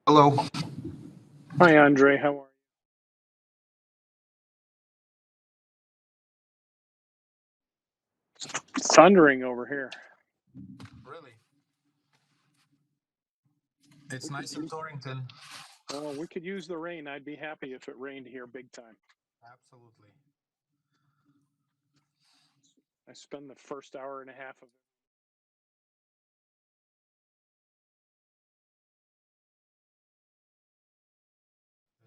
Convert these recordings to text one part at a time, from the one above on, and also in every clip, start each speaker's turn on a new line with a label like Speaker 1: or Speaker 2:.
Speaker 1: Hello.
Speaker 2: Hi, Andre. How are you? It's thundering over here.
Speaker 1: Really? It's nice in Torrington.
Speaker 2: Well, we could use the rain. I'd be happy if it rained here big time.
Speaker 1: Absolutely.
Speaker 2: I spend the first hour and a half of it.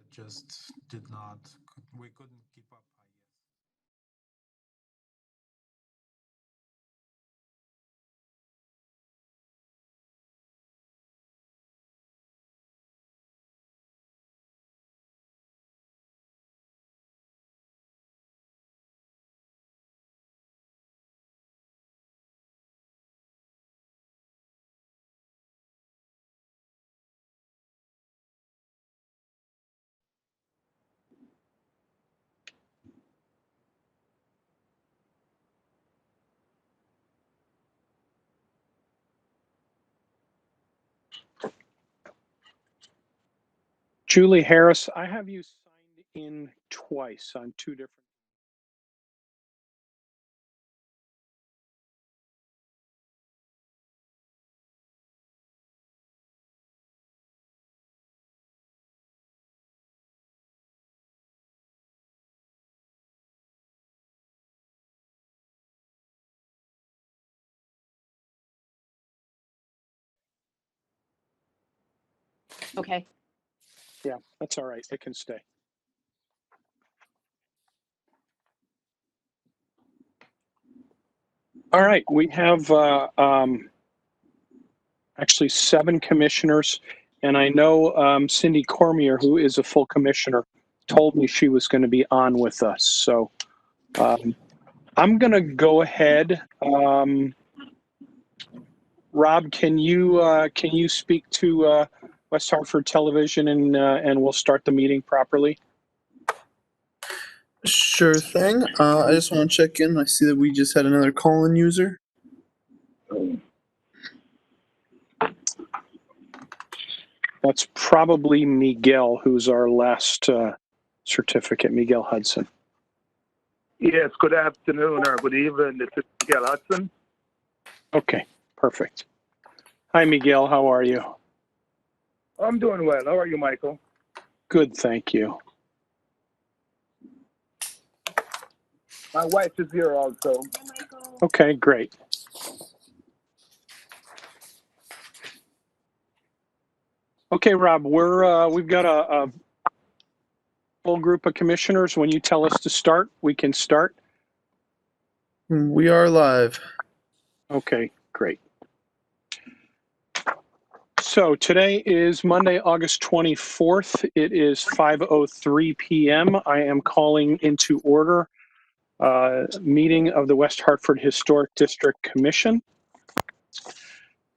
Speaker 1: It just did not, we couldn't keep up, I guess.
Speaker 2: Julie Harris, I have you signed in twice on two different.
Speaker 3: Okay.
Speaker 2: Yeah, that's all right. It can stay. All right, we have actually 7 commissioners, and I know Cindy Cormier, who is a full commissioner, told me she was going to be on with us. So I'm going to go ahead. Rob, can you speak to West Hartford Television and we'll start the meeting properly?
Speaker 4: Sure thing. I just want to check in. I see that we just had another call-in user.
Speaker 2: That's probably Miguel, who's our last certificate, Miguel Hudson.
Speaker 5: Yes, good afternoon or good evening. This is Miguel Hudson.
Speaker 2: Okay, perfect. Hi, Miguel. How are you?
Speaker 5: I'm doing well. How are you, Michael?
Speaker 2: Good, thank you.
Speaker 5: My wife is here also.
Speaker 2: Okay, great. Okay, Rob, we've got a full group of commissioners. When you tell us to start, we can start.
Speaker 4: We are live.
Speaker 2: Okay, great. So today is Monday, August 24th. It is 5:03 p.m. I am calling into order meeting of the West Hartford Historic District Commission.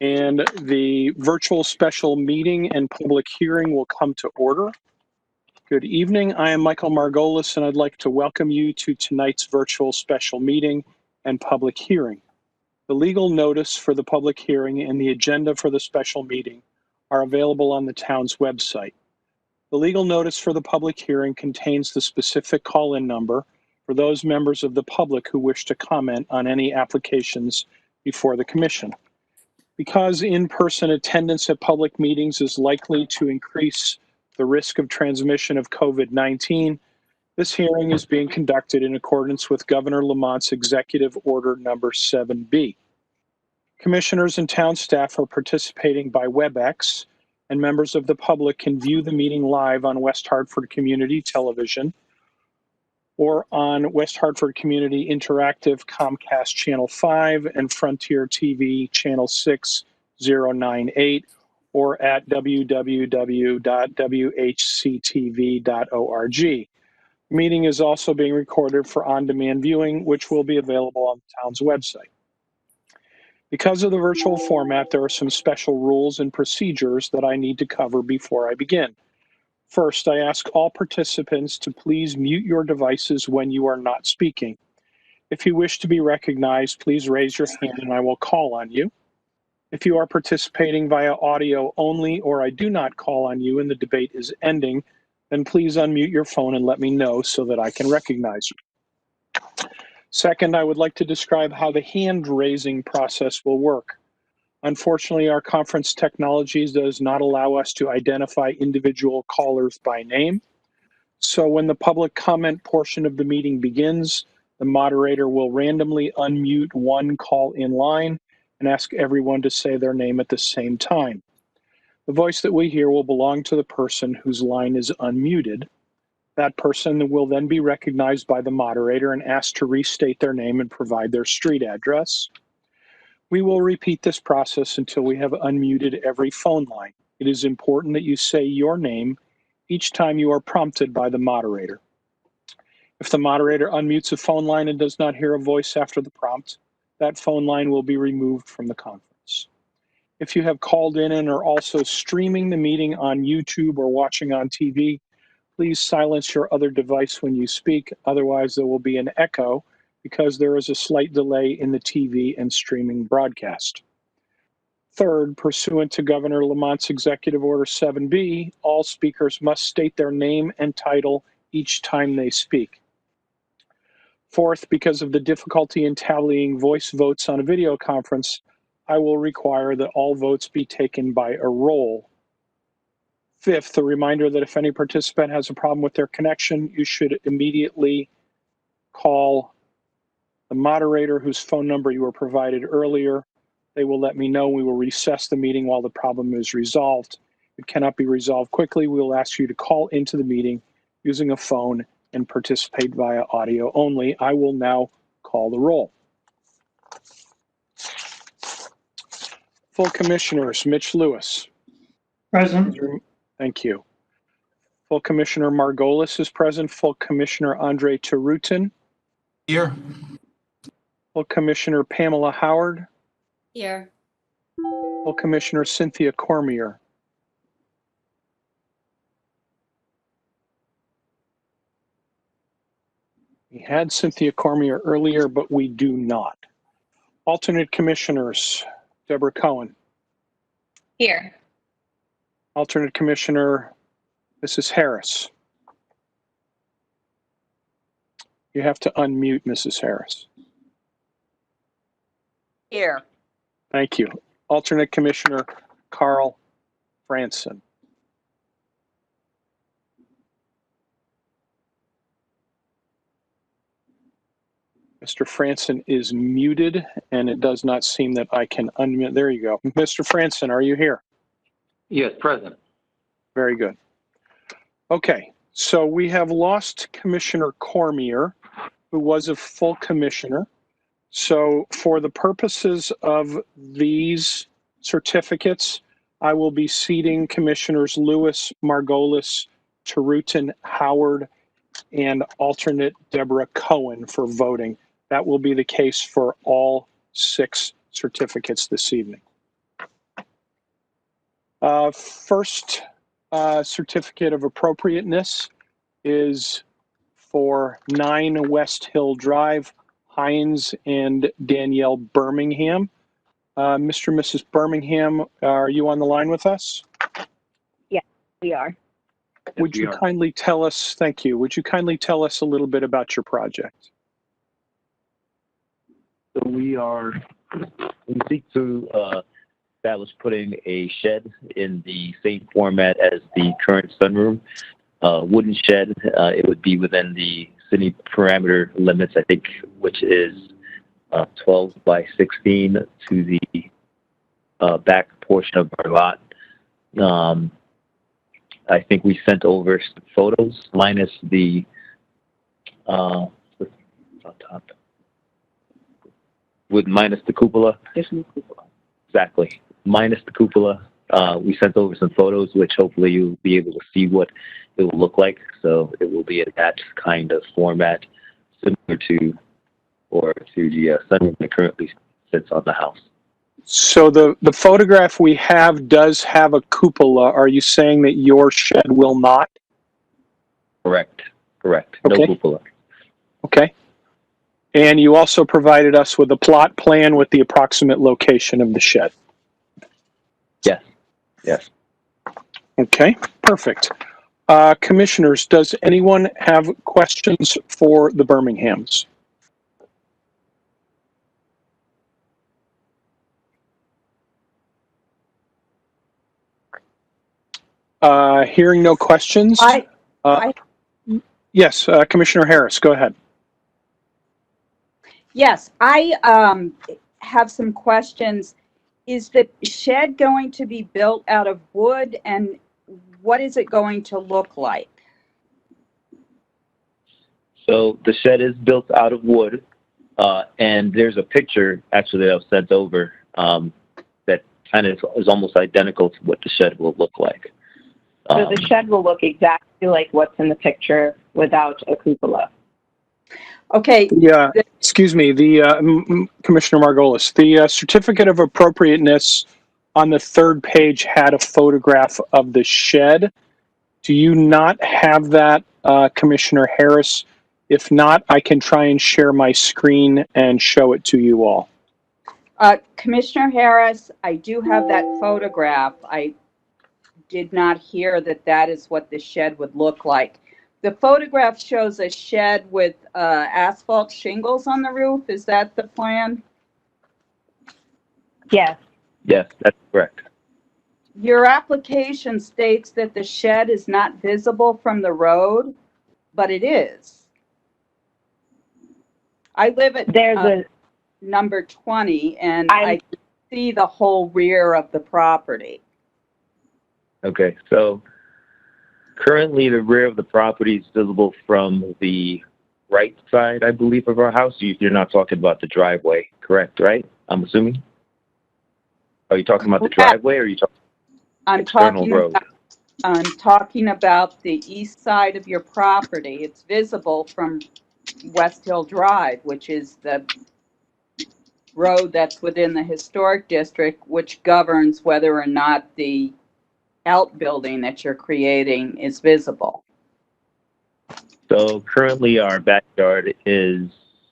Speaker 2: And the virtual special meeting and public hearing will come to order. Good evening. I am Michael Margolis, and I'd like to welcome you to tonight's virtual special meeting and public hearing. The legal notice for the public hearing and the agenda for the special meeting are available on the town's website. The legal notice for the public hearing contains the specific call-in number for those members of the public who wish to comment on any applications before the commission. Because in-person attendance at public meetings is likely to increase the risk of transmission of COVID-19, this hearing is being conducted in accordance with Governor Lamont's Executive Order Number 7B. Commissioners and town staff are participating by WebEx, and members of the public can view the meeting live on West Hartford Community Television or on West Hartford Community Interactive Comcast Channel 5 and Frontier TV Channel 6098 or at www.whctv.org. The meeting is also being recorded for on-demand viewing, which will be available on the town's website. Because of the virtual format, there are some special rules and procedures that I need to cover before I begin. First, I ask all participants to please mute your devices when you are not speaking. If you wish to be recognized, please raise your hand and I will call on you. If you are participating via audio only or I do not call on you and the debate is ending, then please unmute your phone and let me know so that I can recognize you. Second, I would like to describe how the hand-raising process will work. Unfortunately, our conference technology does not allow us to identify individual callers by name. So when the public comment portion of the meeting begins, the moderator will randomly unmute one call in line and ask everyone to say their name at the same time. The voice that we hear will belong to the person whose line is unmuted. That person will then be recognized by the moderator and asked to restate their name and provide their street address. We will repeat this process until we have unmuted every phone line. It is important that you say your name each time you are prompted by the moderator. If the moderator unmutes a phone line and does not hear a voice after the prompt, that phone line will be removed from the conference. If you have called in and are also streaming the meeting on YouTube or watching on TV, please silence your other device when you speak. Otherwise, there will be an echo because there is a slight delay in the TV and streaming broadcast. Third, pursuant to Governor Lamont's Executive Order 7B, all speakers must state their name and title each time they speak. Fourth, because of the difficulty in tallying voice votes on a video conference, I will require that all votes be taken by a roll. Fifth, a reminder that if any participant has a problem with their connection, you should immediately call the moderator whose phone number you were provided earlier. They will let me know. We will recess the meeting while the problem is resolved. If it cannot be resolved quickly, we will ask you to call into the meeting using a phone and participate via audio only. I will now call the roll. Full Commissioners, Mitch Lewis.
Speaker 3: Present.
Speaker 2: Thank you. Full Commissioner Margolis is present. Full Commissioner Andre Tarutin.
Speaker 1: Here.
Speaker 2: Full Commissioner Pamela Howard.
Speaker 6: Here.
Speaker 2: Full Commissioner Cynthia Cormier. We had Cynthia Cormier earlier, but we do not. Alternate Commissioners, Deborah Cohen.
Speaker 6: Here.
Speaker 2: Alternate Commissioner, Mrs. Harris. You have to unmute Mrs. Harris.
Speaker 6: Here.
Speaker 2: Thank you. Alternate Commissioner Carl Franson. Mr. Franson is muted, and it does not seem that I can unmute. There you go. Mr. Franson, are you here?
Speaker 7: Yes, present.
Speaker 2: Very good. Okay, so we have lost Commissioner Cormier, who was a full commissioner. So for the purposes of these certificates, I will be seating Commissioners Lewis, Margolis, Tarutin, Howard, and alternate Deborah Cohen for voting. That will be the case for all 6 certificates this evening. First certificate of appropriateness is for 9 West Hill Drive, Hynes and Danielle Birmingham. Mr. and Mrs. Birmingham, are you on the line with us?
Speaker 6: We are.
Speaker 2: Would you kindly tell us, thank you, would you kindly tell us a little bit about your project?
Speaker 3: So we seek to establish putting a shed in the same format as the current sunroom. Wooden shed, it would be within the city parameter limits, I think, which is 12 by 16 to the back portion of our lot. I think we sent over some photos minus the on top with minus the cupola. Exactly, minus the cupola. We sent over some photos, which hopefully you'll be able to see what it will look like. So it will be in that kind of format, similar to the sunroom that currently sits on the house.
Speaker 2: So the photograph we have does have a cupola. Are you saying that your shed will not?
Speaker 3: Correct.
Speaker 2: Okay.
Speaker 3: No cupola.
Speaker 2: Okay. And you also provided us with a plot plan with the approximate location of the shed.
Speaker 3: Yes.
Speaker 2: Okay, perfect. Commissioners, does anyone have questions for the Birminghams? Hearing no questions. Yes, Commissioner Harris, go ahead.
Speaker 8: Yes, I have some questions. Is the shed going to be built out of wood, and what is it going to look like?
Speaker 3: So the shed is built out of wood, and there's a picture actually that I've sent over that kind of is almost identical to what the shed will look like.
Speaker 6: So the shed will look exactly like what's in the picture without a cupola.
Speaker 8: Okay.
Speaker 2: Yeah, excuse me, Commissioner Margolis, the certificate of appropriateness on the third page had a photograph of the shed. Do you not have that, Commissioner Harris? If not, I can try and share my screen and show it to you all.
Speaker 8: Commissioner Harris, I do have that photograph. I did not hear that that is what the shed would look like. The photograph shows a shed with asphalt shingles on the roof. Is that the plan?
Speaker 6: Yes.
Speaker 3: Yes, that's correct.
Speaker 8: Your application states that the shed is not visible from the road, but it is. I live at number 20, and I can see the whole rear of the property.
Speaker 3: Okay, so currently the rear of the property is visible from the right side, I believe, of our house. You're not talking about the driveway, correct, right? I'm assuming? Are you talking about the driveway, or are you talking external road?
Speaker 8: I'm talking about the east side of your property. It's visible from West Hill Drive, which is the road that's within the historic district, which governs whether or not the outbuilding that you're creating is visible.
Speaker 3: So currently our backyard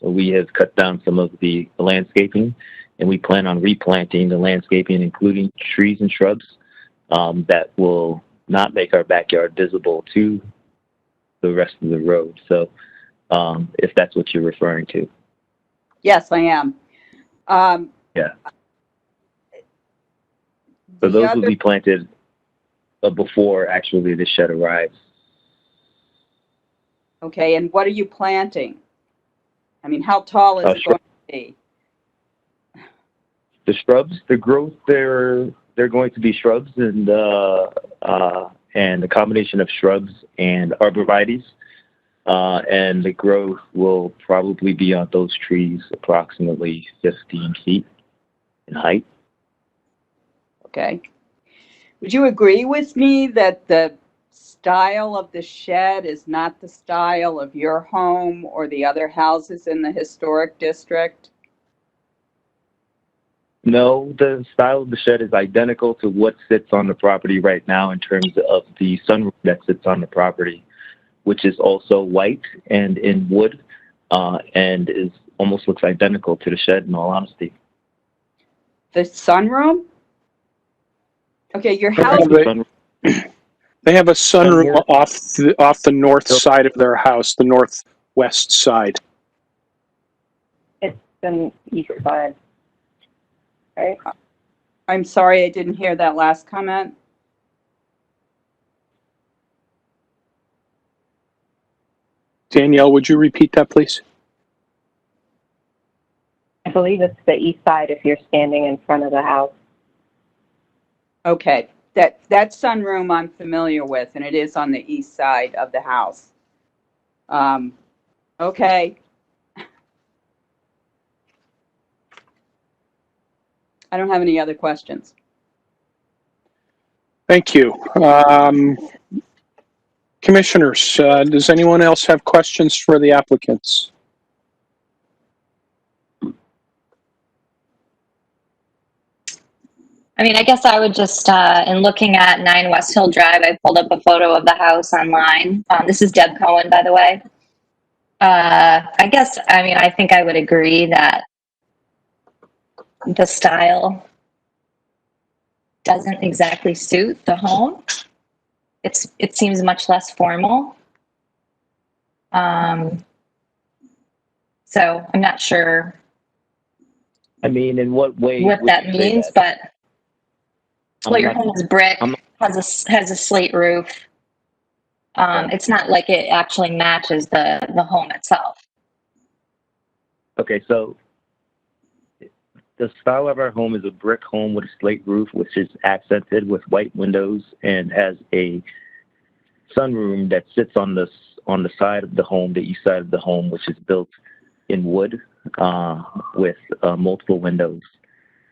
Speaker 3: we have cut down some of the landscaping, and we plan on replanting the landscaping, including trees and shrubs, that will not make our backyard visible to the rest of the road. So if that's what you're referring to.
Speaker 8: Yes, I am.
Speaker 3: Yeah. So those will be planted before actually the shed arrives.
Speaker 8: Okay, and what are you planting? I mean, how tall is it going to be?
Speaker 3: The shrubs, the growth, they're going to be shrubs and a combination of shrubs and arborvitaes. And the growth will probably be on those trees approximately 15 feet in height.
Speaker 8: Okay. Would you agree with me that the style of the shed is not the style of your home or the other houses in the historic district?
Speaker 3: No, the style of the shed is identical to what sits on the property right now in terms of the sunroom that sits on the property, which is also white and in wood, and is almost looks identical to the shed, in all honesty.
Speaker 8: The sunroom? Okay, your
Speaker 2: They
Speaker 8: house,
Speaker 2: have they have a sunroom off the north side of their house, the northwest side.
Speaker 6: It's the east side, right?
Speaker 8: I'm sorry, I didn't hear that last comment.
Speaker 2: Danielle, would you repeat that, please?
Speaker 6: I believe it's the east side if you're standing in front of the house.
Speaker 8: Okay, that sunroom I'm familiar with, and it is on the east side of the house. Okay. I don't have any other questions.
Speaker 2: Thank you. Commissioners, does anyone else have questions for the applicants?
Speaker 9: I mean, I guess I would just, in looking at 9 West Hill Drive, I pulled up a photo of the house online. This is Deb Cohen, by the way. I guess, I mean, I think I would agree that the style doesn't exactly suit the home. It seems much less formal. So I'm not sure
Speaker 3: I mean, in what way?
Speaker 9: what
Speaker 3: would
Speaker 9: that
Speaker 3: you say
Speaker 9: means,
Speaker 3: that?
Speaker 9: but well, your home is brick, has a slate roof. It's not like it actually matches the home itself.
Speaker 3: Okay, so the style of our home is a brick home with a slate roof, which is accented with white windows and has a sunroom that sits on the side of the home, the east side of the home, which is built in wood with multiple windows.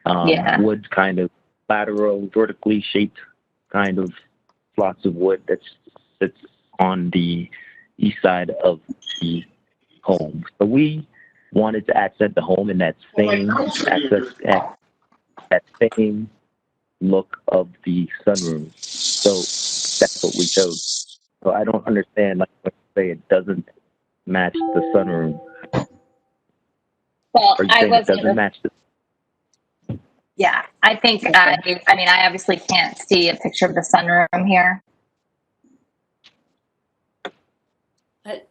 Speaker 3: Wood kind of lateral, vertically shaped kind of slots of wood that sits on the east side of the home. So we wanted to accent the home in that same that same look of the sunroom. So that's what we chose. So I don't understand, like, when you say it doesn't match the sunroom.
Speaker 9: Well,
Speaker 3: Are you
Speaker 9: I
Speaker 3: saying it
Speaker 9: wasn't.
Speaker 3: doesn't match the?
Speaker 9: Yeah, I think. I mean, I obviously can't see a picture of the sunroom here,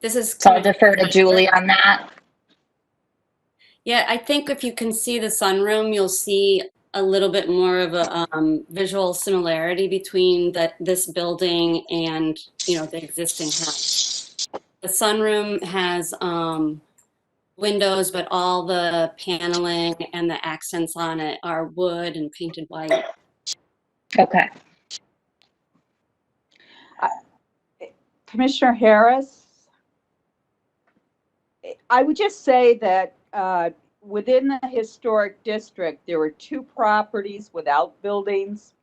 Speaker 10: This is
Speaker 9: so I'll defer to Julie on that.
Speaker 10: Yeah, I think if you can see the sunroom, you'll see a little bit more of a visual similarity between this building and, you know, the existing house. The sunroom has windows, but all the paneling and the accents on it are wood and painted white.
Speaker 9: Okay.
Speaker 8: Commissioner Harris, I would just say that within the historic district, there were 2 properties without buildings.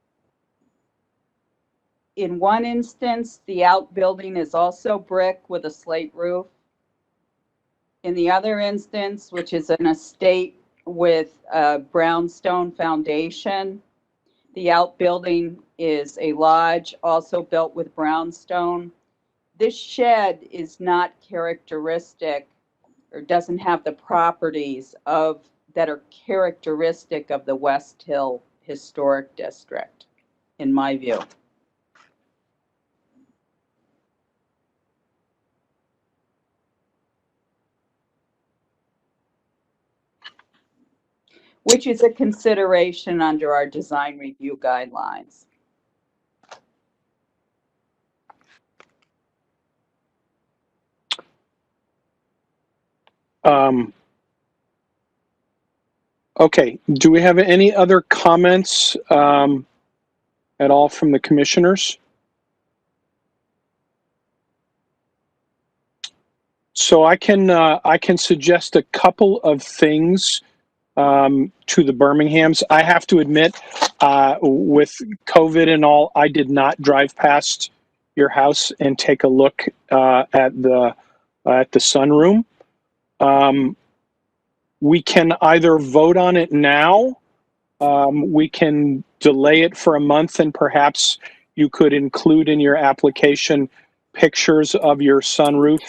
Speaker 8: In one instance, the outbuilding is also brick with a slate roof. In the other instance, which is an estate with a brownstone foundation, the outbuilding is a lodge also built with brownstone. This shed is not characteristic or doesn't have the properties that are characteristic of the West Hill Historic District, in my view. Which is a consideration under our design review guidelines.
Speaker 2: Okay, do we have any other comments at all from the commissioners? So I can suggest a couple of things to the Birminghams. I have to admit, with COVID and all, I did not drive past your house and take a look at the sunroom. We can either vote on it now we can delay it for a month, and perhaps you could include in your application pictures of your sunroom,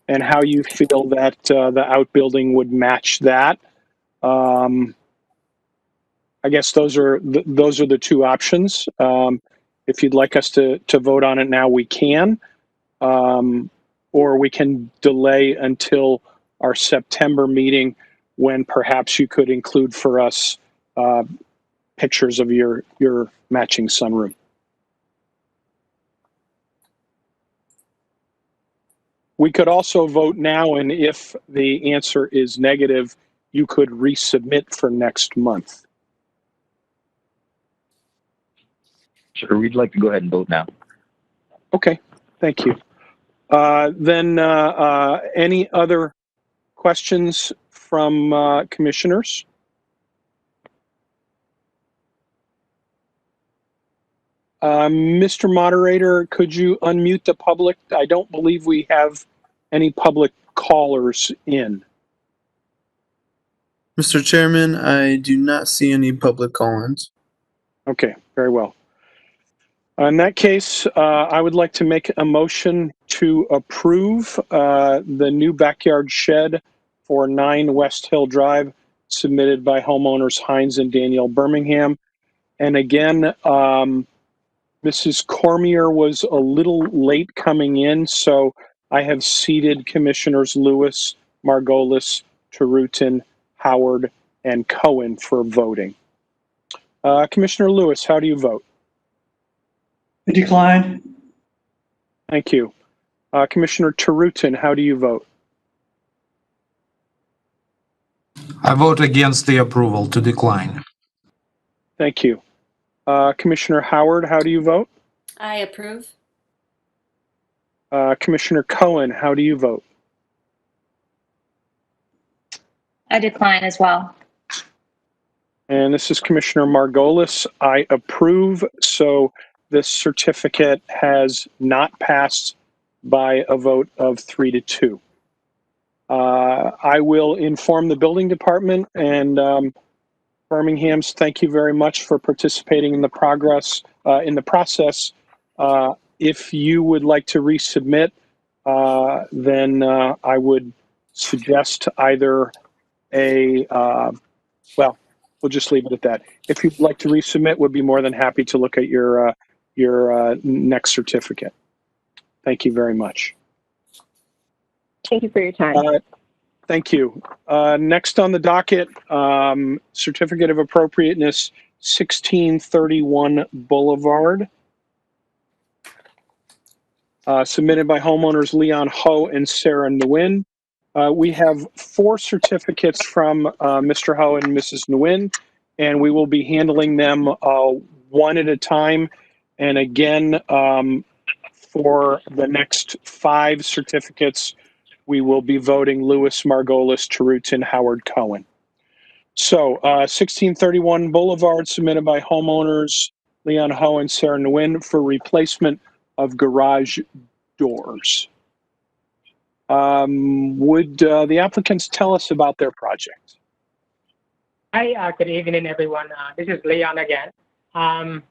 Speaker 2: and how you feel that the outbuilding would match that. I guess those are the two options. If you'd like us to vote on it now, we can, or we can delay until our September meeting, when perhaps you could include for us pictures of your matching sunroom. We could also vote now, and if the answer is negative, you could resubmit for next month.
Speaker 3: Sure, we'd like to go ahead and vote now.
Speaker 2: Okay, thank you. Then any other questions from commissioners? Mr. Moderator, could you unmute the public? I don't believe we have any public callers in.
Speaker 4: Mr. Chairman, I do not see any public call-ins.
Speaker 2: Okay, very well. In that case, I would like to make a motion to approve the new backyard shed for 9 West Hill Drive, submitted by homeowners Hynes and Danielle Birmingham. And again, Mrs. Cormier was a little late coming in, so I have seated Commissioners Lewis, Margolis, Tarutin, Howard, and Cohen for voting. Commissioner Lewis, how do you vote?
Speaker 11: I decline.
Speaker 2: Thank you. Commissioner Tarutin, how do you vote?
Speaker 1: I vote against the approval, to decline.
Speaker 2: Thank you. Commissioner Howard, how do you vote?
Speaker 10: I approve.
Speaker 2: Commissioner Cohen, how do you vote?
Speaker 9: I decline as well.
Speaker 2: And this is Commissioner Margolis. I approve. So this certificate has not passed by a vote of 3-2. I will inform the building department, and Birmingham's, thank you very much for participating in the process. If you would like to resubmit, then I would suggest either well, we'll just leave it at that. If you'd like to resubmit, we'd be more than happy to look at your next certificate. Thank you very much.
Speaker 6: Thank you for your time.
Speaker 2: Thank you. Next on the docket, Certificate of Appropriateness, 1631 Boulevard, submitted by homeowners Leon Ho and Sarah Nguyen. We have 4 certificates from Mr. Ho and Mrs. Nguyen, and we will be handling them one at a time. And again, for the next 5 certificates, we will be voting Lewis, Margolis, Tarutin, Howard, Cohen. So 1631 Boulevard, submitted by homeowners Leon Ho and Sarah Nguyen for replacement of garage doors. Would the applicants tell us about their project?
Speaker 12: Hi, good evening, everyone. This is Leon again. Can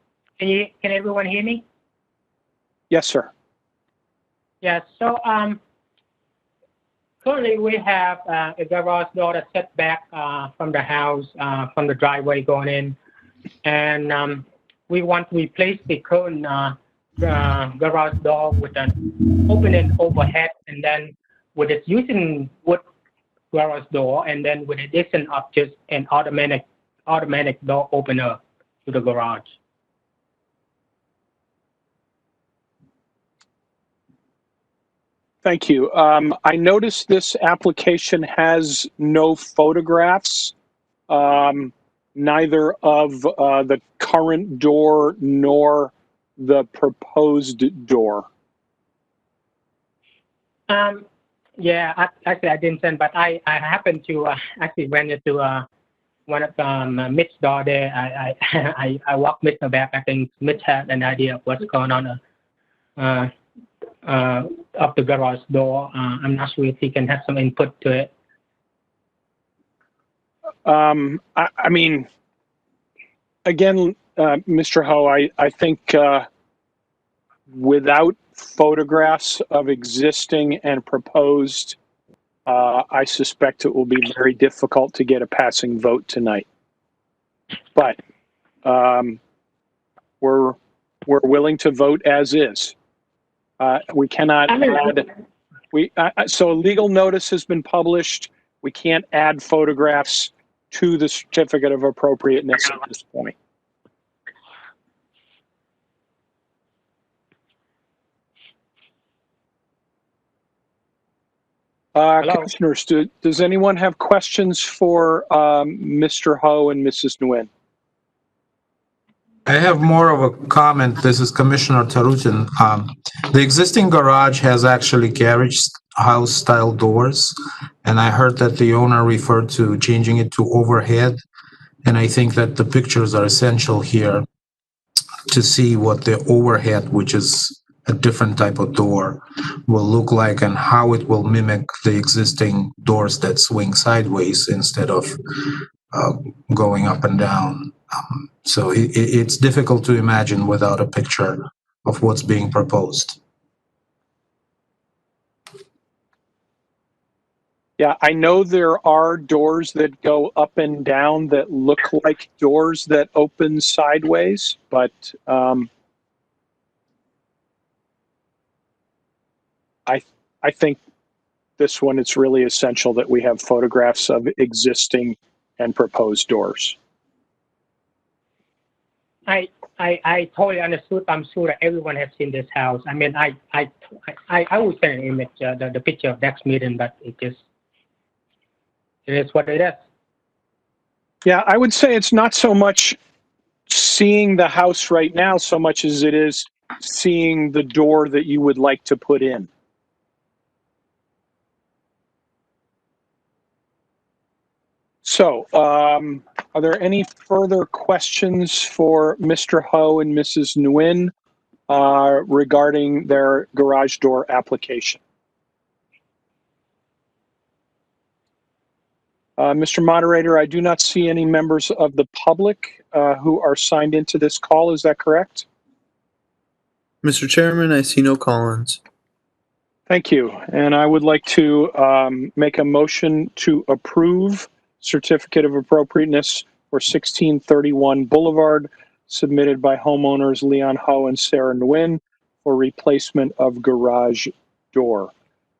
Speaker 12: everyone hear me?
Speaker 2: Yes, sir.
Speaker 12: Yes. So currently we have a garage door that's set back from the house, from the driveway going in, and we want to replace the current garage door with an opening overhead, and then with it using wood garage door, and then with addition of just an automatic door opener to the garage.
Speaker 2: Thank you. I noticed this application has no photographs, neither of the current door nor the proposed door.
Speaker 12: Yeah, actually I didn't send, but I happened to actually went into one of Mitch's door there. I walked Mitch back. I think Mitch had an idea of what's going on of the garage door. I'm not sure if he can have some input to it.
Speaker 2: I mean, again, Mr. Ho, I think without photographs of existing and proposed, I suspect it will be very difficult to get a passing vote tonight. But we're willing to vote as is. We cannot add. So a legal notice has been published. We can't add photographs to the certificate of appropriateness at this point. Commissioners, does anyone have questions for Mr. Ho and Mrs. Nguyen?
Speaker 1: I have more of a comment. This is Commissioner Tarutin. The existing garage has actually carriage house style doors, and I heard that the owner referred to changing it to overhead. And I think that the pictures are essential here to see what the overhead, which is a different type of door, will look like and how it will mimic the existing doors that swing sideways instead of going up and down. So it's difficult to imagine without a picture of what's being proposed.
Speaker 2: Yeah, I know there are doors that go up and down that look like doors that open sideways, but I think this one, it's really essential that we have photographs of existing and proposed doors.
Speaker 12: I totally understood. I'm sure that everyone has seen this house. I mean, I would send an image, the picture of next meeting, but it is what it is.
Speaker 2: Yeah, I would say it's not so much seeing the house right now so much as it is seeing the door that you would like to put in. So, are there any further questions for Mr. Ho and Mrs. Nguyen regarding their garage door application? Mr. Moderator, I do not see any members of the public who are signed into this call. Is that correct?
Speaker 4: Mr. Chairman, I see no call-ins.
Speaker 2: Thank you. And I would like to make a motion to approve certificate of appropriateness for 1631 Boulevard, submitted by homeowners Leon Ho and Sarah Nguyen for replacement of garage door.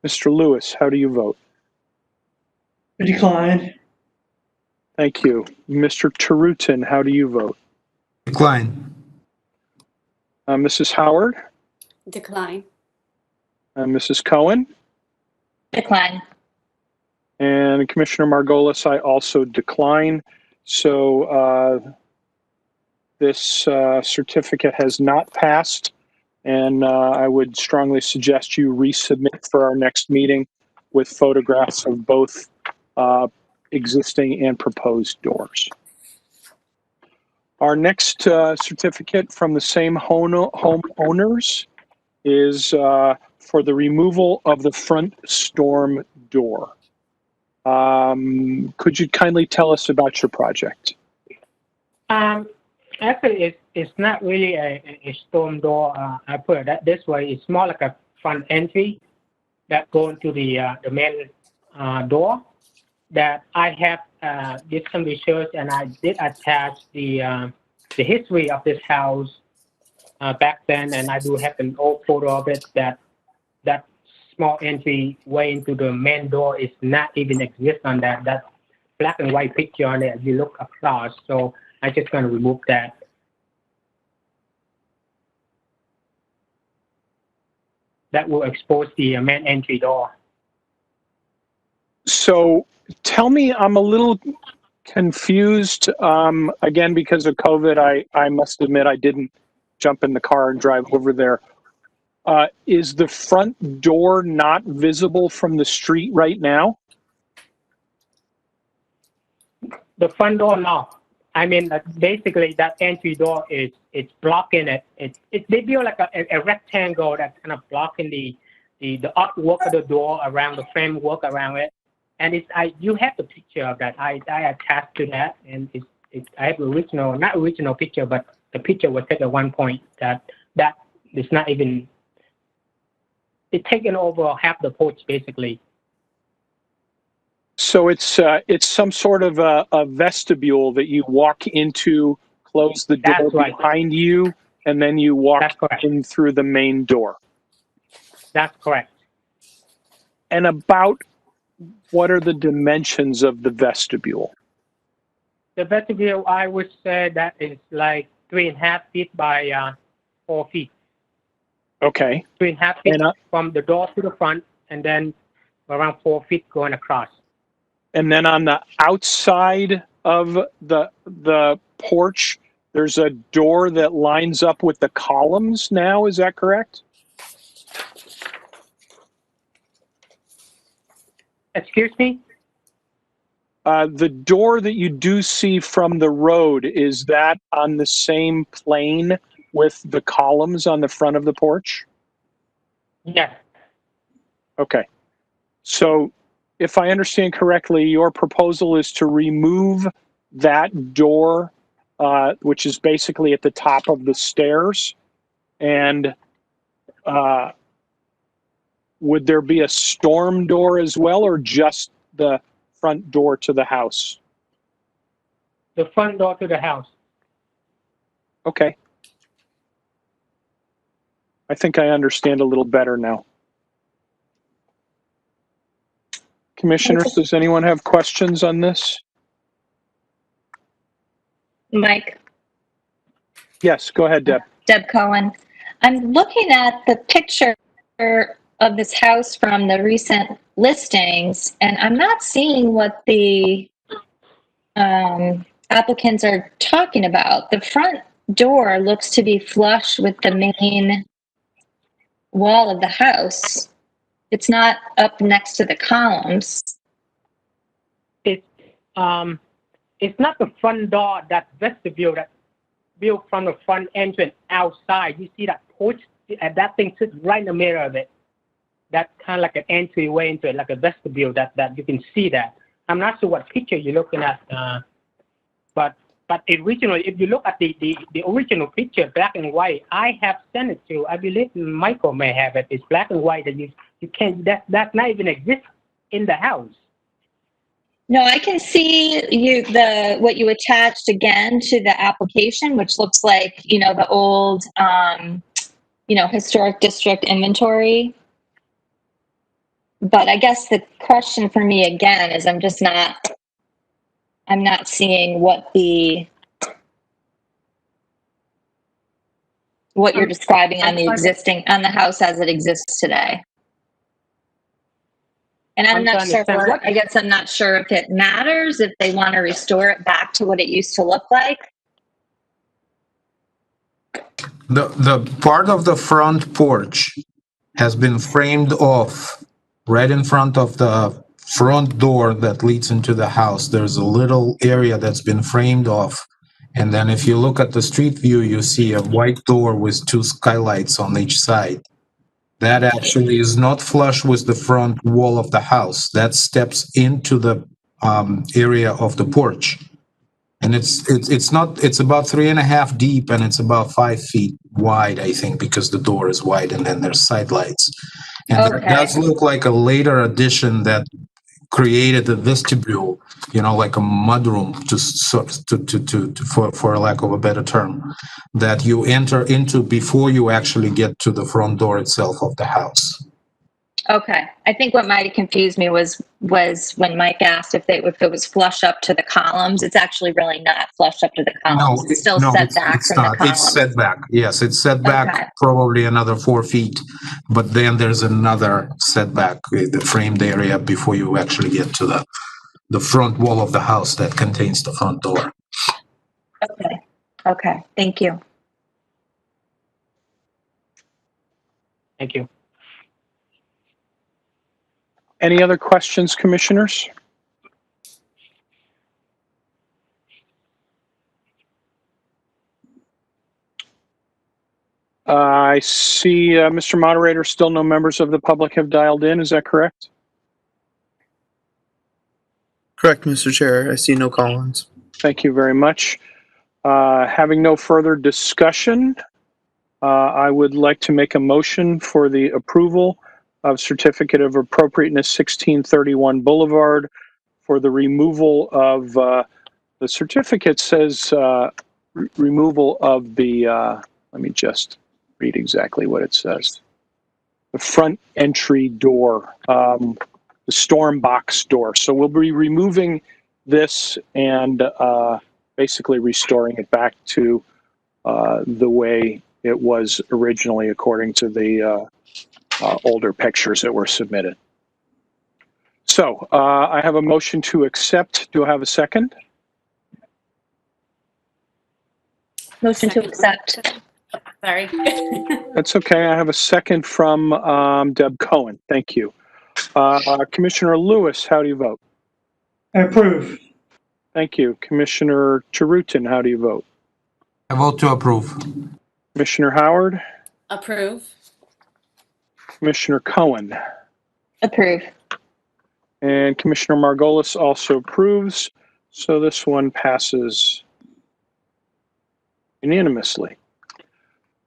Speaker 2: Mr. Lewis, how do you vote?
Speaker 11: Decline.
Speaker 2: Thank you. Mr. Tarutin, how do you vote?
Speaker 1: Decline.
Speaker 2: Mrs. Howard?
Speaker 10: Decline.
Speaker 2: Mrs. Cohen?
Speaker 9: Decline.
Speaker 2: And Commissioner Margolis, I also decline. So this certificate has not passed, and I would strongly suggest you resubmit for our next meeting with photographs of both existing and proposed doors. Our next certificate from the same homeowners is for the removal of the front storm door. Could you kindly tell us about your project?
Speaker 12: Actually, it's not really a storm door. I put it this way. It's more like a front entry that goes into the main door. That I have did some research and I did attach the history of this house back then, and I do have an old photo of it that small entry way into the main door is not even exist on that black and white picture on it as you look across. So I'm just going to remove that. That will expose the main entry door.
Speaker 2: So tell me, I'm a little confused. Again, because of COVID, I must admit I didn't jump in the car and drive over there. Is the front door not visible from the street right now?
Speaker 12: The front door, no. I mean, basically that entry door it's blocking it. They build like a rectangle that's kind of blocking the artwork of the door around the framework around it, And you have the picture of that. I attached to that, and I have not original picture, but the picture was taken at one point that is not even, it's taken over half the porch basically.
Speaker 2: So it's some sort of a vestibule that you walk into, close the door
Speaker 12: That's right.
Speaker 2: behind you, and then you walk in through the main door.
Speaker 12: That's correct.
Speaker 2: And about what are the dimensions of the vestibule?
Speaker 12: The vestibule, I would say that is like 3.5 feet by 4 feet.
Speaker 2: Okay.
Speaker 12: 3.5 feet from the door to the front, and then around 4 feet going across.
Speaker 2: And then on the outside of the porch, there's a door that lines up with the columns now, is that correct?
Speaker 12: Excuse me?
Speaker 2: The door that you do see from the road, is that on the same plane with the columns on the front of the porch?
Speaker 12: Yes.
Speaker 2: Okay. So if I understand correctly, your proposal is to remove that door, which is basically at the top of the stairs, and would there be a storm door as well, or just the front door to the house?
Speaker 12: The front door to the house.
Speaker 2: Okay. I think I understand a little better now. Commissioners, does anyone have questions on this?
Speaker 9: Mike?
Speaker 2: Yes, go ahead, Deb.
Speaker 9: Deb Cohen. I'm looking at the picture of this house from the recent listings, and I'm not seeing what the applicants are talking about. The front door looks to be flush with the main wall of the house. It's not up next to the columns.
Speaker 12: It's not the front door, that vestibule that built from the front entrance outside. You see that porch, that thing sits right in the middle of it. That's kind of like an entryway into it, like a vestibule that you can see that. I'm not sure what picture you're looking at, but originally, if you look at the original picture, black and white, I have sent it to, I believe Michael may have it. It's black and white, and you can't, that not even exist in the house.
Speaker 9: No, I can see what you attached again to the application, which looks like, the old, historic district inventory. But I guess the question for me again is I'm not seeing what you're describing on the house as it exists today. And I'm not sure, I guess I'm not sure if it matters, if they want to restore it back to what it used to look like.
Speaker 1: The part of the front porch has been framed off right in front of the front door that leads into the house. There's a little area that's been framed off. And then if you look at the street view, you see a white door with 2 skylights on each side. That actually is not flush with the front wall of the house. That steps into the area of the porch. And it's about 3.5 deep, and it's about 5 feet wide, I think, because the door is wide and then there's side lights. And It does look like a later addition that created a vestibule, like a mudroom, for lack of a better term, that you enter into before you actually get to the front door itself of the house.
Speaker 9: Okay. I think what might have confused me was when Mike asked if it was flush up to the columns. It's actually really not flush up to the columns. It's still set back from the columns.
Speaker 1: It's set back. Yes, it's set back probably another 4 feet, but then there's another setback, the framed area before you actually get to the front wall of the house that contains the front door.
Speaker 9: Okay. Thank you.
Speaker 12: Thank you.
Speaker 2: Any other questions, commissioners? I see, Mr. Moderator, still no members of the public have dialed in. Is that correct?
Speaker 4: Correct, Mr. Chair. I see no call-ins.
Speaker 2: Thank you very much. Having no further discussion, I would like to make a motion for the approval of Certificate of Appropriateness 1631 Boulevard for the removal of, the certificate says removal of the, let me just read exactly what it says. The front entry door, the storm box door. So we'll be removing this and basically restoring it back to the way it was originally according to the older pictures that were submitted. So I have a motion to accept. Do I have a second?
Speaker 9: Motion to accept.
Speaker 10: Sorry.
Speaker 2: That's okay. I have a second from Deb Cohen. Thank you. Commissioner Lewis, how do you vote?
Speaker 11: I approve.
Speaker 2: Thank you. Commissioner Tarutin, how do you vote?
Speaker 1: I vote to approve.
Speaker 2: Commissioner Howard?
Speaker 10: Approve.
Speaker 2: Commissioner Cohen?
Speaker 9: Approve.
Speaker 2: And Commissioner Margolis also approves. So this one passes unanimously.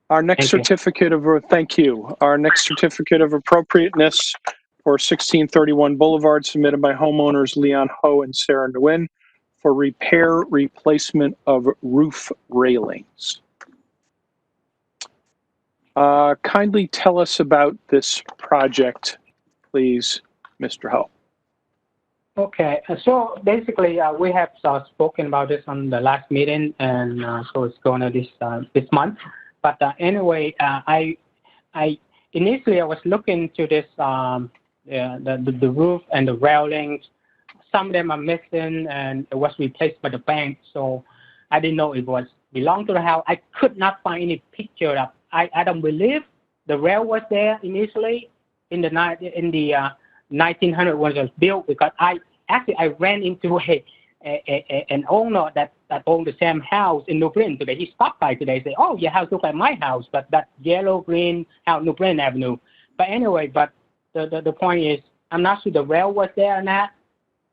Speaker 2: Our next certificate of, thank you. Our next certificate of appropriateness for 1631 Boulevard submitted by homeowners Leon Ho and Sarah Nguyen for repair replacement of roof railings. Kindly tell us about this project, please, Mr. Ho.
Speaker 12: Okay, so basically, we have spoken about this on the last meeting, and so it's going to this month. But anyway, I initially I was looking to this the roof and the railings. Some of them are missing, and it was replaced by the bank. So I didn't know it was belonged to the house. I could not find any picture of. I don't believe the rail was there initially in the 1900 when it was built, because I ran into an owner that owned the same house in Nguyen today. He stopped by today and said, "Oh, your house looks like my house, but that yellow green house, Nguyen Avenue." But anyway, the point is, I'm not sure the rail was there or not,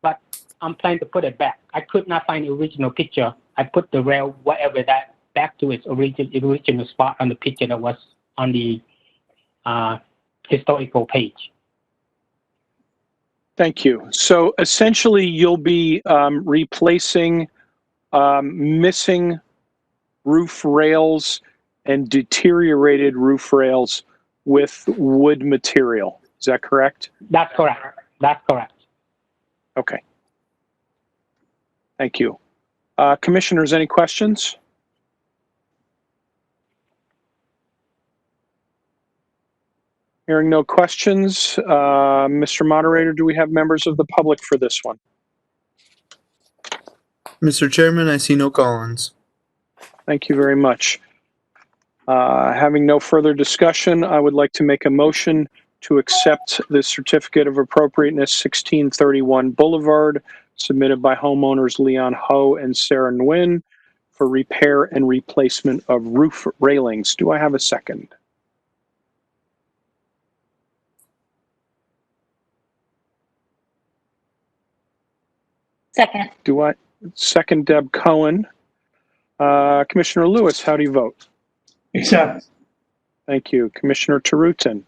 Speaker 12: but I'm planning to put it back. I could not find the original picture. I put the rail, whatever that, back to its original spot on the picture that was on the historical page.
Speaker 2: Thank you. So essentially, you'll be replacing missing roof rails and deteriorated roof rails with wood material. Is that correct?
Speaker 12: That's correct. That's correct.
Speaker 2: Okay. Thank you. Commissioners, any questions? Hearing no questions, Mr. Moderator, do we have members of the public for this one?
Speaker 4: Mr. Chairman, I see no call-ins.
Speaker 2: Thank you very much. Having no further discussion, I would like to make a motion to accept the Certificate of Appropriateness 1631 Boulevard submitted by homeowners Leon Ho and Sarah Nguyen for repair and replacement of roof railings. Do I have a second?
Speaker 9: Second.
Speaker 2: Do I? Second, Deb Cohen. Commissioner Lewis, how do you vote?
Speaker 11: Accept.
Speaker 2: Thank you. Commissioner Tarutin.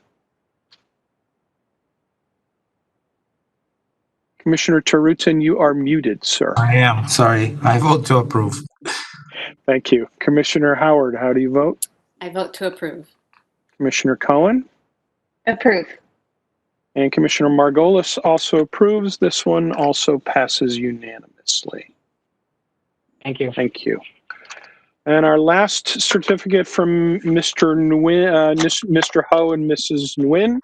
Speaker 2: Commissioner Tarutin, you are muted, sir.
Speaker 1: I am, sorry. I vote to approve.
Speaker 2: Thank you. Commissioner Howard, how do you vote?
Speaker 10: I vote to approve.
Speaker 2: Commissioner Cohen?
Speaker 9: Approve.
Speaker 2: And Commissioner Margolis also approves. This one also passes unanimously.
Speaker 12: Thank you.
Speaker 2: Thank you. And our last certificate from Mr. Nguyen, Mr. Ho and Mrs. Nguyen,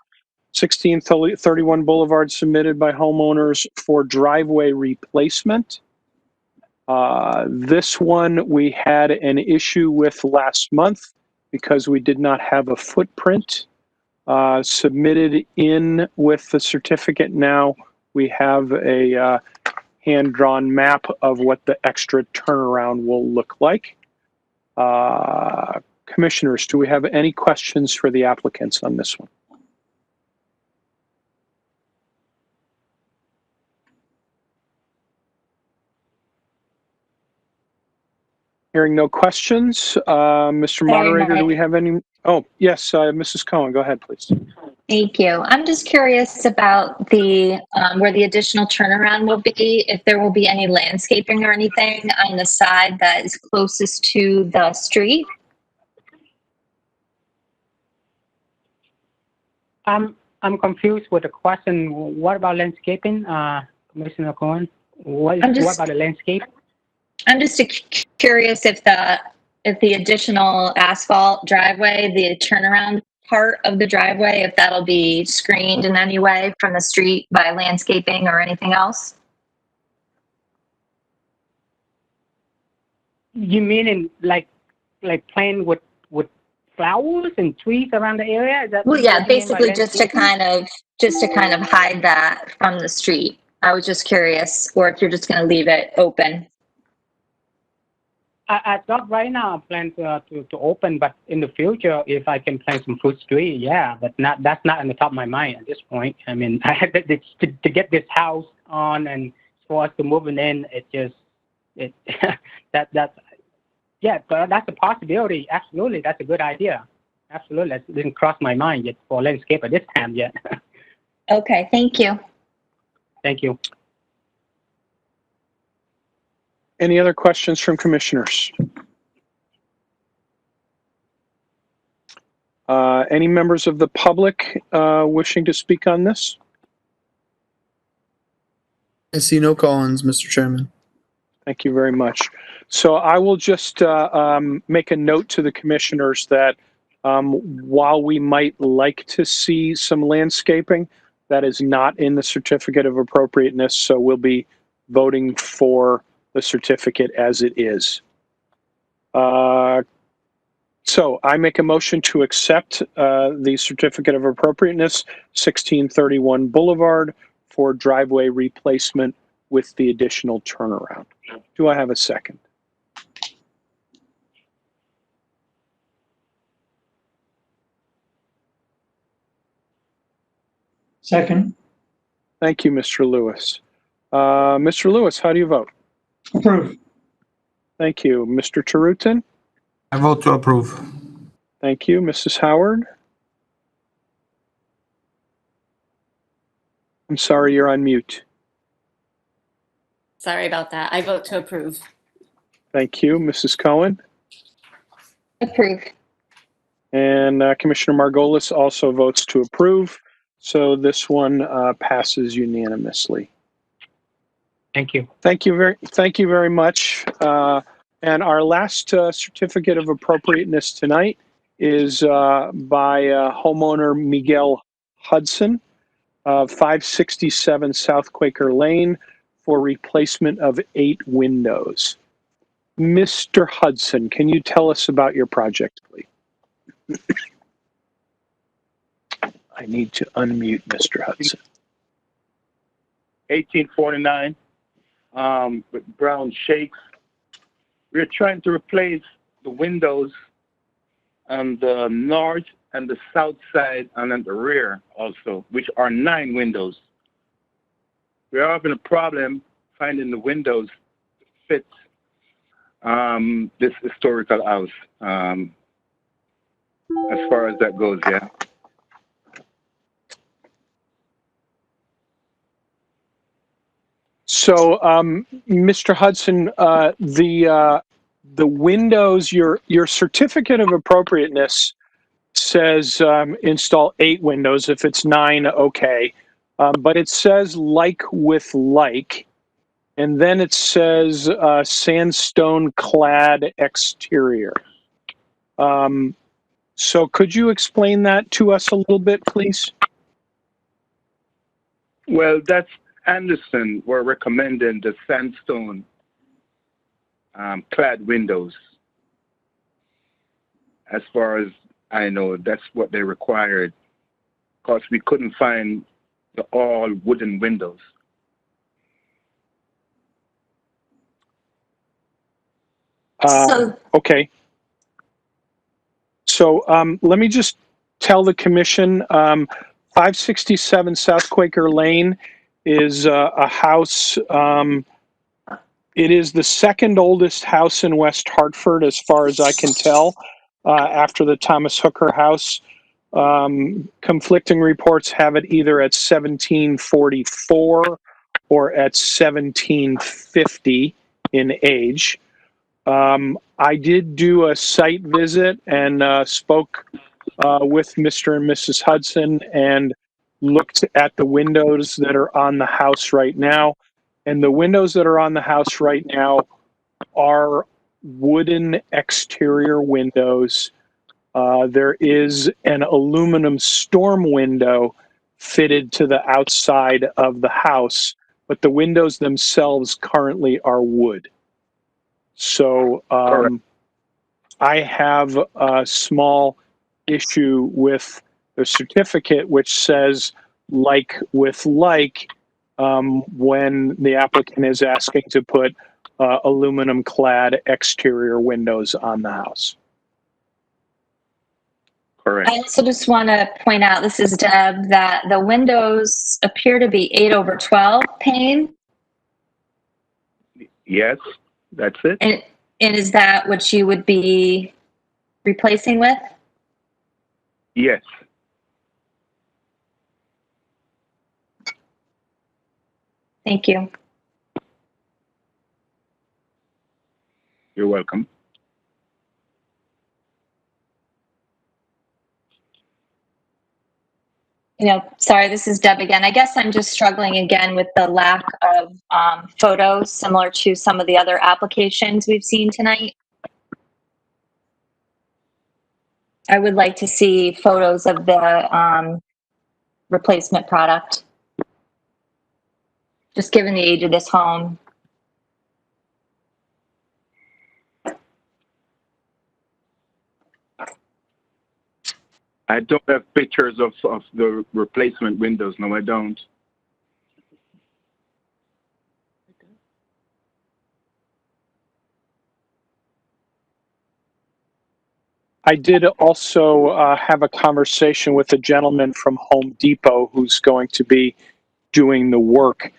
Speaker 2: 1631 Boulevard submitted by homeowners for driveway replacement. This one we had an issue with last month because we did not have a footprint submitted in with the certificate. Now we have a hand-drawn map of what the extra turnaround will look like. Commissioners, do we have any questions for the applicants on this one? Hearing no questions, Mr. Moderator, do we have any? Oh, yes, Mrs. Cohen, go ahead, please.
Speaker 9: Thank you. I'm just curious about the where the additional turnaround will be, if there will be any landscaping or anything on the side that is closest to the street.
Speaker 12: I'm confused with the question. What about landscaping, Commissioner Cohen? What about the landscape?
Speaker 9: I'm just curious if the additional asphalt driveway, the turnaround part of the driveway, if that'll be screened in any way from the street by landscaping or anything else?
Speaker 12: You mean in like playing with flowers and trees around the area? Is that
Speaker 9: Well, yeah,
Speaker 12: what you mean by
Speaker 9: basically just to
Speaker 12: landscaping?
Speaker 9: kind of hide that from the street. I was just curious, or if you're just going to leave it open.
Speaker 12: I thought right now I plan to open, but in the future, if I can plant some fruit tree, yeah, but that's not on the top of my mind at this point. I mean, I had to get this house on, and for us to move in, yeah, but that's a possibility. Absolutely, that's a good idea. Absolutely, that didn't cross my mind yet for landscape at this time yet.
Speaker 9: Okay, thank you.
Speaker 12: Thank you.
Speaker 2: Any other questions from commissioners? Any members of the public wishing to speak on this?
Speaker 4: I see no call-ins, Mr. Chairman.
Speaker 2: Thank you very much. So I will just make a note to the commissioners that while we might like to see some landscaping, that is not in the certificate of appropriateness. So we'll be voting for the certificate as it is. So I make a motion to accept the certificate of appropriateness, 1631 Boulevard, for driveway replacement with the additional turnaround. Do I have a second?
Speaker 11: Second.
Speaker 2: Thank you, Mr. Lewis. Mr. Lewis, how do you vote?
Speaker 11: Approve.
Speaker 2: Thank you. Mr. Tarutin?
Speaker 1: I vote to approve.
Speaker 2: Thank you. Mrs. Howard? I'm sorry, you're on mute.
Speaker 10: Sorry about that. I vote to approve.
Speaker 2: Thank you. Mrs. Cohen?
Speaker 9: Approve.
Speaker 2: And Commissioner Margolis also votes to approve. So this one passes unanimously.
Speaker 12: Thank you.
Speaker 2: Thank you very much. And our last certificate of appropriateness tonight is by homeowner Miguel Hudson, 567 South Quaker Lane, for replacement of 8 windows. Mr. Hudson, can you tell us about your project, please? I need to unmute Mr. Hudson.
Speaker 5: 1849 with brown shakes. We're trying to replace the windows on the north and the south side and then the rear also, which are 9 windows. We're having a problem finding the windows fit this historical house as far as that goes, yeah.
Speaker 2: So, Mr. Hudson, the windows, your certificate of appropriateness says install 8 windows. If it's 9, okay. But it says like with like, and then it says sandstone clad exterior. So could you explain that to us a little bit, please?
Speaker 5: Well, that's Anderson. We're recommending the sandstone clad windows. As far as I know, that's what they required, because we couldn't find the all wooden windows.
Speaker 2: Okay. So let me just tell the commission, 567 South Quaker Lane is a house It is the second oldest house in West Hartford, as far as I can tell, after the Thomas Hooker house. Conflicting reports have it either at 1744 or at 1750 in age. I did do a site visit and spoke with Mr. and Mrs. Hudson and looked at the windows that are on the house right now. And the windows that are on the house right now are wooden exterior windows. There is an aluminum storm window fitted to the outside of the house, but the windows themselves currently are wood. So I have a small issue with the certificate, which says like with like, when the applicant is asking to put aluminum clad exterior windows on the house.
Speaker 5: Correct.
Speaker 9: I also just want to point out, this is Deb, that the windows appear to be 8/12 pane.
Speaker 5: Yes, that's it.
Speaker 9: And is that what you would be replacing with?
Speaker 5: Yes.
Speaker 9: Thank you.
Speaker 5: You're welcome.
Speaker 9: Sorry, this is Deb again. I guess I'm just struggling again with the lack of photos similar to some of the other applications we've seen tonight. I would like to see photos of the replacement product, just given the age of this home.
Speaker 5: I don't have pictures of the replacement windows. No, I don't.
Speaker 2: I did also have a conversation with a gentleman from Home Depot who's going to be doing the work,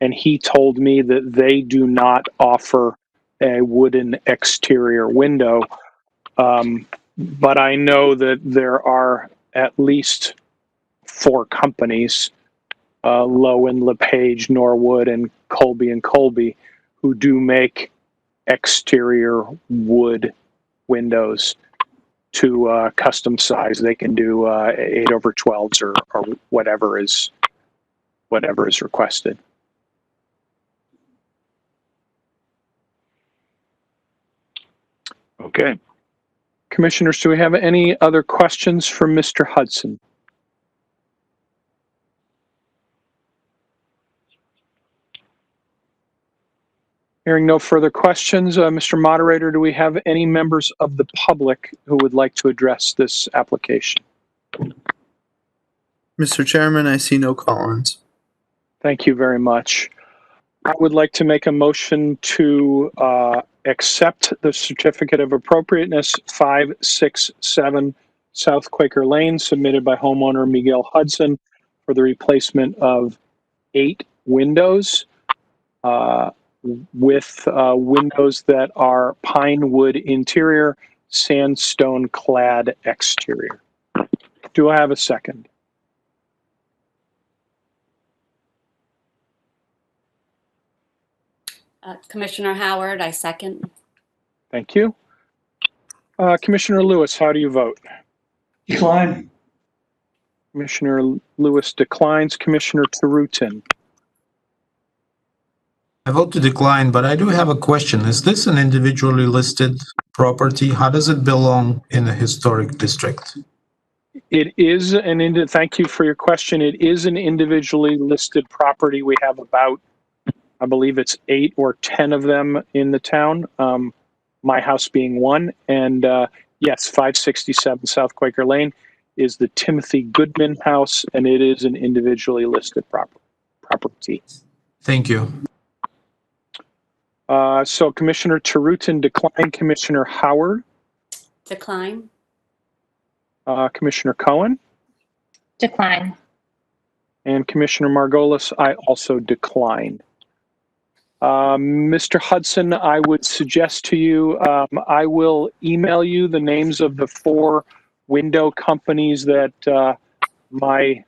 Speaker 2: and he told me that they do not offer a wooden exterior window. But I know that there are at least 4 companies, Lowen, LePage, Norwood, and Colby, who do make exterior wood windows to custom size. They can do 8/12s or whatever is requested.
Speaker 5: Okay.
Speaker 2: Commissioners, do we have any other questions for Mr. Hudson? Hearing no further questions, Mr. Moderator, do we have any members of the public who would like to address this application?
Speaker 4: Mr. Chairman, I see no call-ins.
Speaker 2: Thank you very much. I would like to make a motion to accept the certificate of appropriateness 567 South Quaker Lane submitted by homeowner Miguel Hudson for the replacement of 8 windows with windows that are pine wood interior, sandstone clad exterior. Do I have a second?
Speaker 10: Commissioner Howard, I second.
Speaker 2: Thank you. Commissioner Lewis, how do you vote?
Speaker 11: Decline.
Speaker 2: Commissioner Lewis declines. Commissioner Tarutin.
Speaker 1: I vote to decline, but I do have a question. Is this an individually listed property? How does it belong in a historic district?
Speaker 2: It is thank you for your question. It is an individually listed property. We have about, I believe it's 8 or 10 of them in the town, my house being one. And yes, 567 South Quaker Lane is the Timothy Goodman house, and it is an individually listed property.
Speaker 1: Thank you.
Speaker 2: So Commissioner Tarutin declined. Commissioner Howard.
Speaker 10: Decline.
Speaker 2: Commissioner Cohen.
Speaker 9: Decline.
Speaker 2: And Commissioner Margolis, I also decline. Mr. Hudson, I would suggest to you, I will email you the names of the 4 window companies that my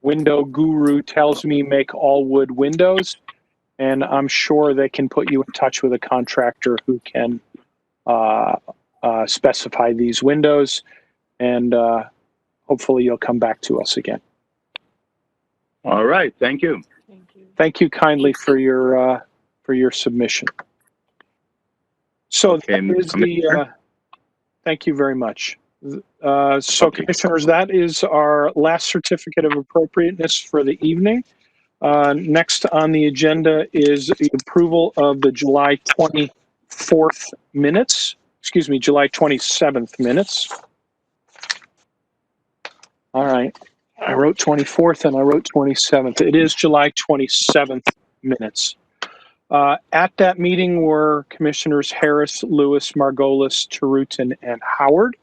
Speaker 2: window guru tells me make all wood windows. And I'm sure they can put you in touch with a contractor who can specify these windows. And hopefully you'll come back to us again.
Speaker 5: All right. Thank you.
Speaker 2: Thank you kindly for your submission. So
Speaker 5: Okay,
Speaker 2: that is
Speaker 5: Commissioner?
Speaker 2: thank you very much. So commissioners, that is our last certificate of appropriateness for the evening. Next on the agenda is the approval of the July 24th minutes, excuse me, July 27th minutes. All right. I wrote 24th and I wrote 27th. It is July 27th minutes. At that meeting were Commissioners Harris, Lewis, Margolis, Tarutin, and Howard.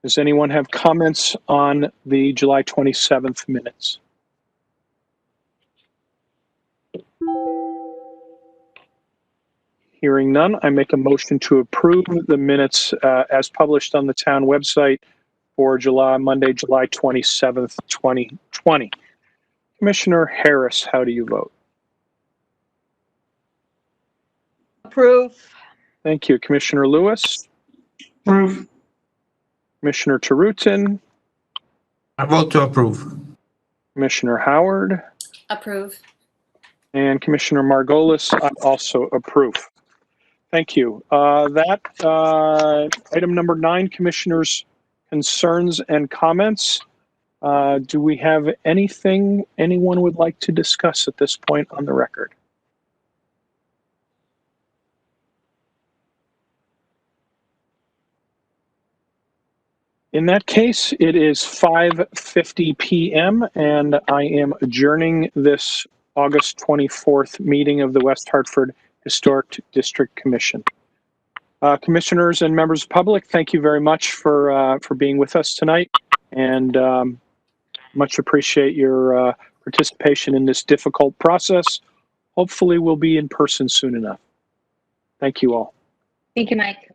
Speaker 2: Does anyone have comments on the July 27th minutes? Hearing none, I make a motion to approve the minutes as published on the town website for Monday, July 27th, 2020. Commissioner Harris, how do you vote?
Speaker 8: Approve.
Speaker 2: Thank you. Commissioner Lewis?
Speaker 11: Approve.
Speaker 2: Commissioner Tarutin?
Speaker 1: I vote to approve.
Speaker 2: Commissioner Howard?
Speaker 10: Approve.
Speaker 2: And Commissioner Margolis, I also approve. Thank you. Item number 9, Commissioners' concerns and comments. Do we have anything anyone would like to discuss at this point on the record? In that case, it is 5:50 p.m. and I am adjourning this August 24th meeting of the West Hartford Historic District Commission. Commissioners and members of the public, thank you very much for being with us tonight, and much appreciate your participation in this difficult process. Hopefully we'll be in person soon enough. Thank you all.
Speaker 9: Thank you, Mike.